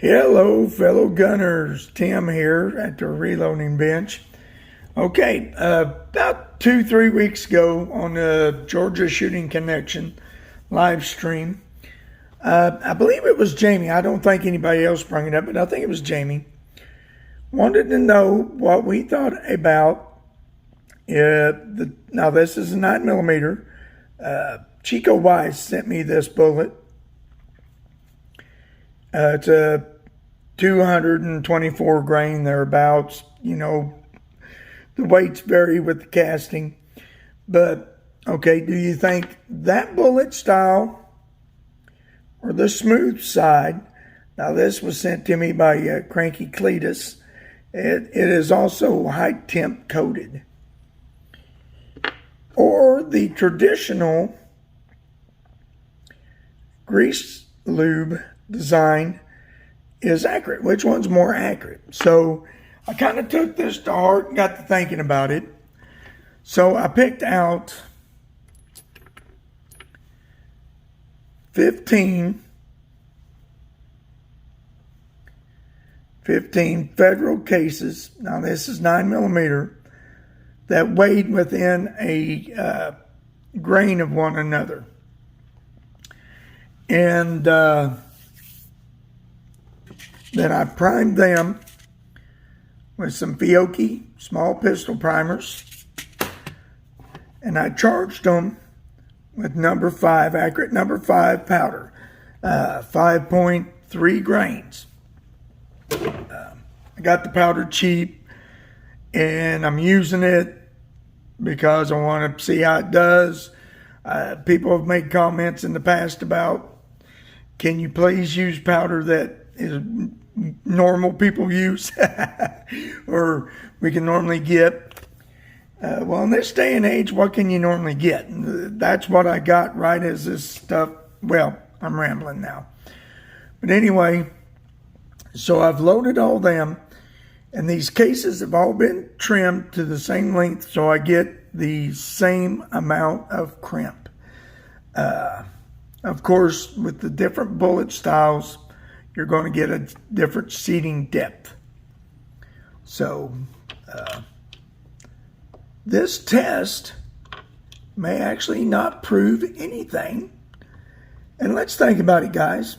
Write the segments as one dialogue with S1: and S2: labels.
S1: Hello, fellow gunners. Tim here at the reloading bench. Okay, about 2-3 weeks ago on the Georgia Shooting Connection live stream, I believe it was Jamie. I don't think anybody else brought it up, but I think it was Jamie. Wanted to know what we thought about now this is a 9mm. Chico Weiss sent me this bullet. It's a 224 grain thereabouts. You know, the weights vary with the casting. But, okay, do you think that bullet style or the smooth side? Now, this was sent to me by Cranky Cletus. It is also high temp coated. Or the traditional grease lube design is accurate. Which one's more accurate? So I kind of took this to heart and got to thinking about it. So I picked out 15 federal cases. Now this is 9mm that weighed within a grain of one another. And then I primed them with some Fiocchi small pistol primers. And I charged them with number 5, accurate number 5 powder, 5.3 grains. I got the powder cheap, and I'm using it because I want to see how it does. People have made comments in the past about, can you please use powder that is normal people use or we can normally get? Well, in this day and age, what can you normally get? That's what I got right as this stuff. Well, I'm rambling now. But anyway, so I've loaded all them, and these cases have all been trimmed to the same length so I get the same amount of crimp. Of course, with the different bullet styles, you're going to get a different seating depth. So, this test may actually not prove anything. And let's think about it, guys.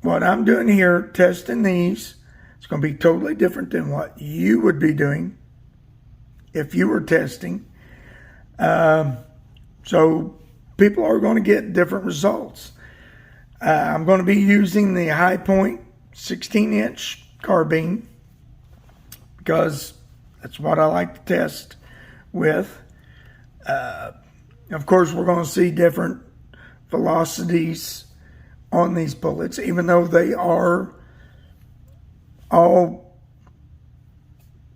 S1: What I'm doing here, testing these, it's going to be totally different than what you would be doing if you were testing. So people are going to get different results. I'm going to be using the High Point 16-inch carbine because that's what I like to test with. Of course, we're going to see different velocities on these bullets, even though they are all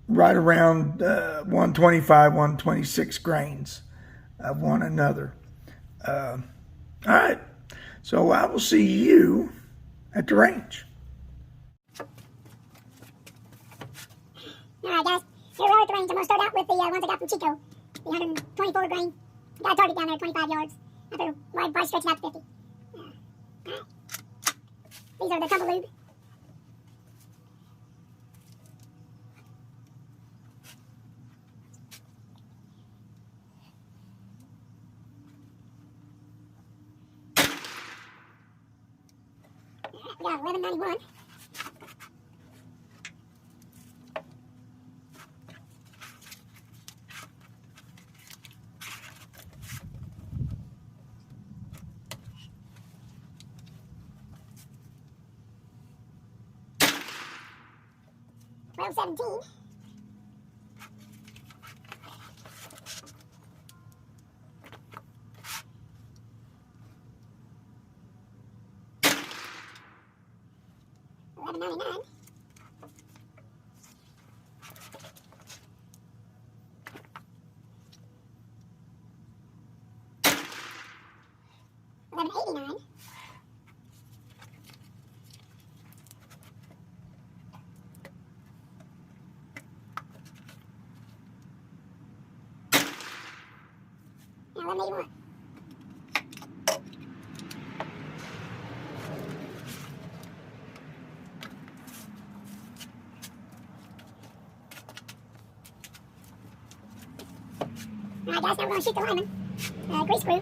S1: right around 125, 126 grains of one another. All right. So I will see you at the range.
S2: All right, guys. Here we are at the range. I'm going to start out with the ones I got from Chico. The 124 grain. I got a target down there at 25 yards. After wide price stretching out to 50. All right. These are the tumblelube. We got 1191. $12.17. $11.99. $11.89. $11.81. Alright guys, now we're going to shoot the lineman. Grease screw.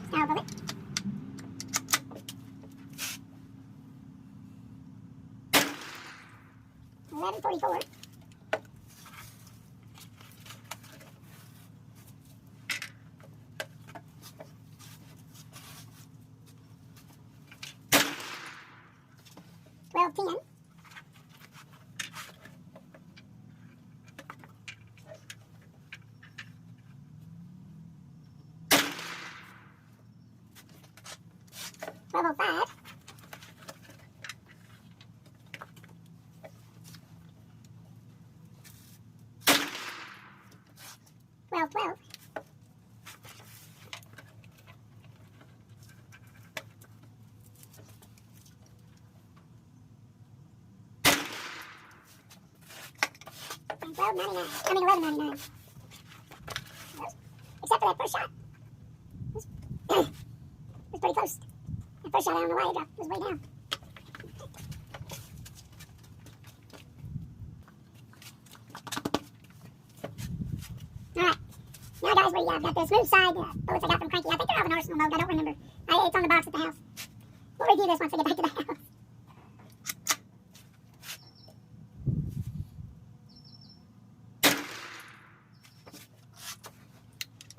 S2: Style bullet. $11.44. $12.10. $12.05. $12.12. $12.99. I mean $11.99. Except for that first shot. It was pretty close. That first shot, I don't know why it dropped. It was way down. Alright. Now guys, we got the smooth side bullets I got from Cranky. I think they're all in arsenal mode. I don't remember. It's on the box at the house. We'll review this once we get back to the house.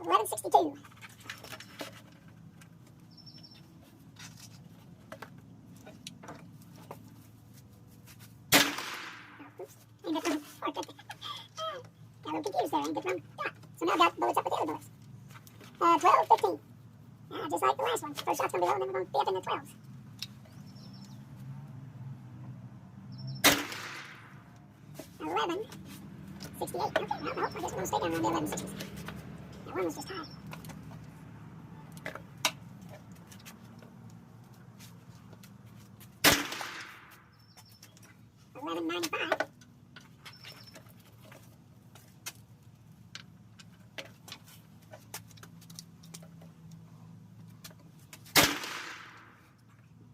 S2: $11.62. Oops. Ain't good from got a little confused there. Ain't good from dot. So now I've got bullets up with the other bullets. 12.15. Just like the last one. First shot's going to be low, and then we're going to be up in the 12s. $11.68. Okay, well, I guess we're going to stay down around the 11.60s. That one was just high. $11.95.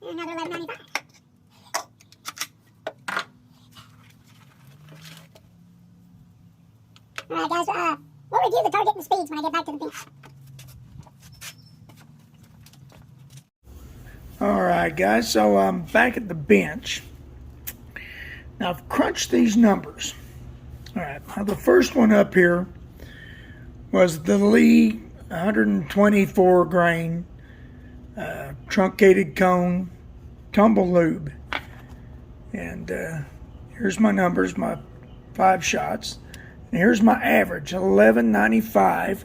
S2: Another $11.95. Alright guys, we'll review the target and speeds when I get back to the bench.
S1: Alright guys, so I'm back at the bench. Now I've crunched these numbers. Alright, now the first one up here was the Lee 124 grain truncated cone tumblelube. And here's my numbers, my 5 shots. And here's my average, 11.95,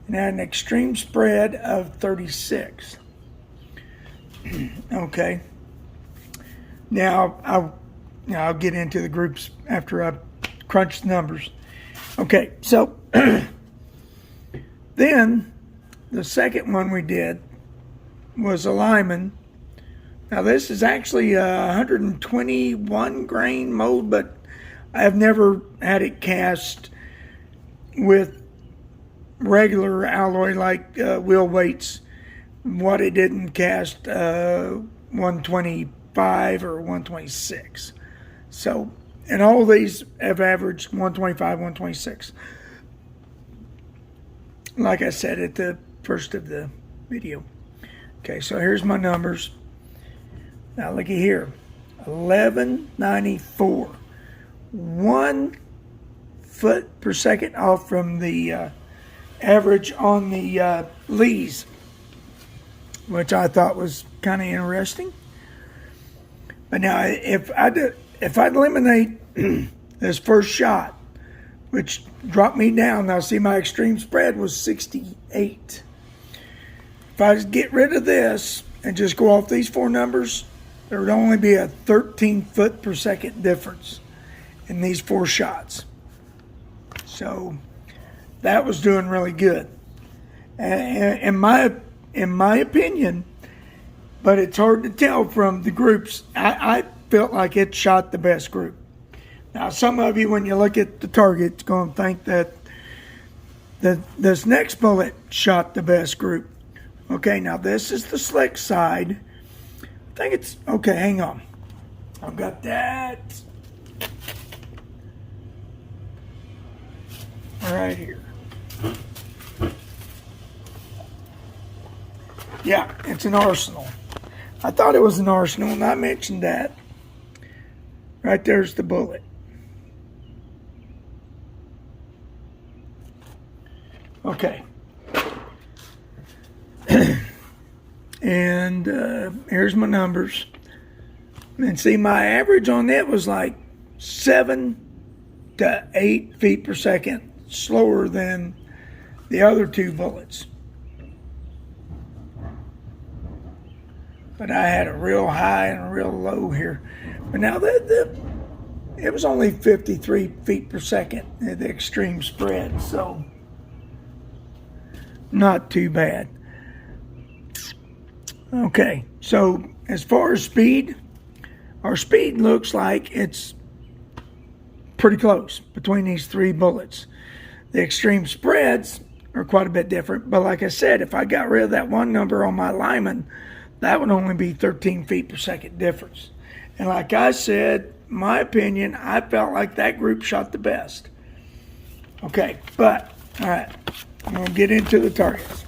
S1: and I had an extreme spread of 36. Okay. Now I'll get into the groups after I crunch the numbers. Okay, so then the second one we did was a lineman. Now this is actually a 121 grain mold, but I've never had it cast with regular alloy like Will Waits. What it didn't cast 125 or 126. So, and all these have averaged 125, 126. Like I said at the first of the video. Okay, so here's my numbers. Now looky here, 11.94. 1 foot per second off from the average on the Lees, which I thought was kind of interesting. But now, if I'd eliminate this first shot, which dropped me down, now see my extreme spread was 68. If I just get rid of this and just go off these 4 numbers, there would only be a 13 foot per second difference in these 4 shots. So that was doing really good, in my opinion. But it's hard to tell from the groups. I felt like it shot the best group. Now some of you, when you look at the target, going to think that this next bullet shot the best group. Okay, now this is the slick side. I think it's okay. Hang on, I've got that right here. Yeah, it's an Arsenal. I thought it was an Arsenal, and I mentioned that. Right there's the bullet. Okay. And here's my numbers. And see, my average on it was like 7 to 8 feet per second slower than the other two bullets. But I had a real high and a real low here. But now it was only 53 feet per second at the extreme spread, so not too bad. Okay, so as far as speed, our speed looks like it's pretty close between these three bullets. The extreme spreads are quite a bit different, but like I said, if I got rid of that one number on my Lyman, that would only be 13 feet per second difference. And like I said, my opinion, I felt like that group shot the best. Okay, but, all right, I'm going to get into the targets.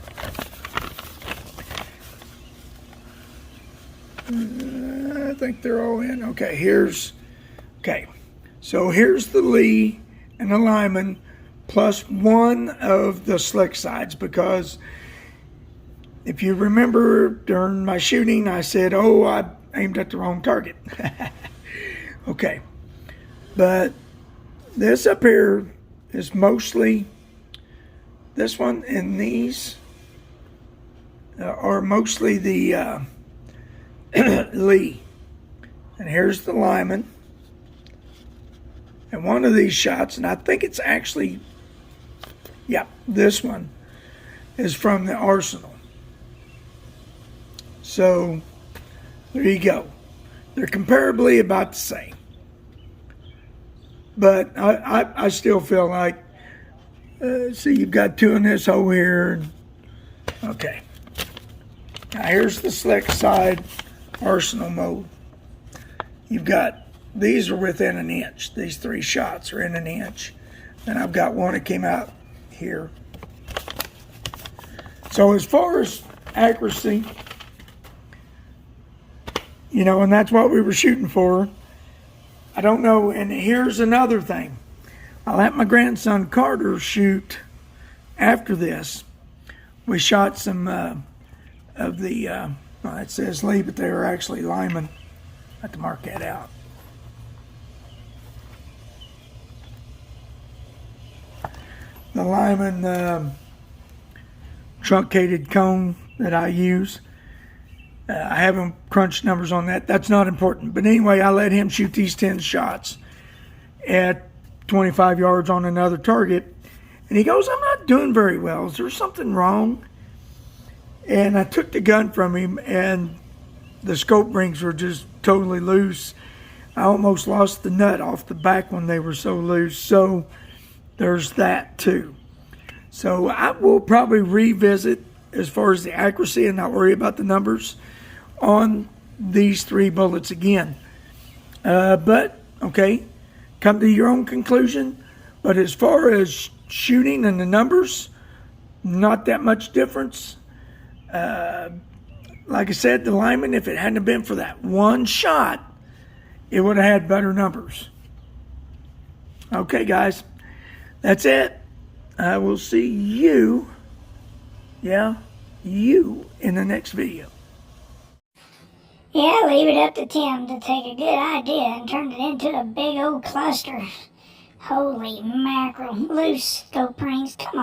S1: I think they're all in. Okay, so here's the Lee and the Lyman plus one of the slick sides, because if you remember during my shooting, I said, oh, I aimed at the wrong target. Okay, but this up here is mostly, this one and these are mostly the Lee. And here's the Lyman. And one of these shots, and I think it's actually, yeah, this one is from the Arsenal. So there you go. They're comparably about the same. But I still feel like, see, you've got two in this hole here. Okay. Now here's the slick side Arsenal mode. You've got, these are within an inch. These three shots are in an inch. And I've got one that came out here. So as far as accuracy, you know, and that's what we were shooting for. I don't know, and here's another thing. I let my grandson Carter shoot after this. We shot some of the, well, it says Lee, but they were actually Lyman. I have to mark that out. The Lyman truncated cone that I use. I haven't crunched numbers on that. That's not important. But anyway, I let him shoot these 10 shots at 25 yards on another target. And he goes, I'm not doing very well. Is there something wrong? And I took the gun from him, and the scope rings were just totally loose. I almost lost the nut off the back when they were so loose. So there's that too. So I will probably revisit as far as the accuracy and not worry about the numbers on these three bullets again. But, okay, come to your own conclusion. But as far as shooting and the numbers, not that much difference. Like I said, the Lyman, if it hadn't been for that one shot, it would have had better numbers. Okay, guys, that's it. I will see you, you in the next video.
S2: Yeah, leave it up to Tim to take a good idea and turn it into a big old cluster. Holy mackerel, loose scope rings, come on.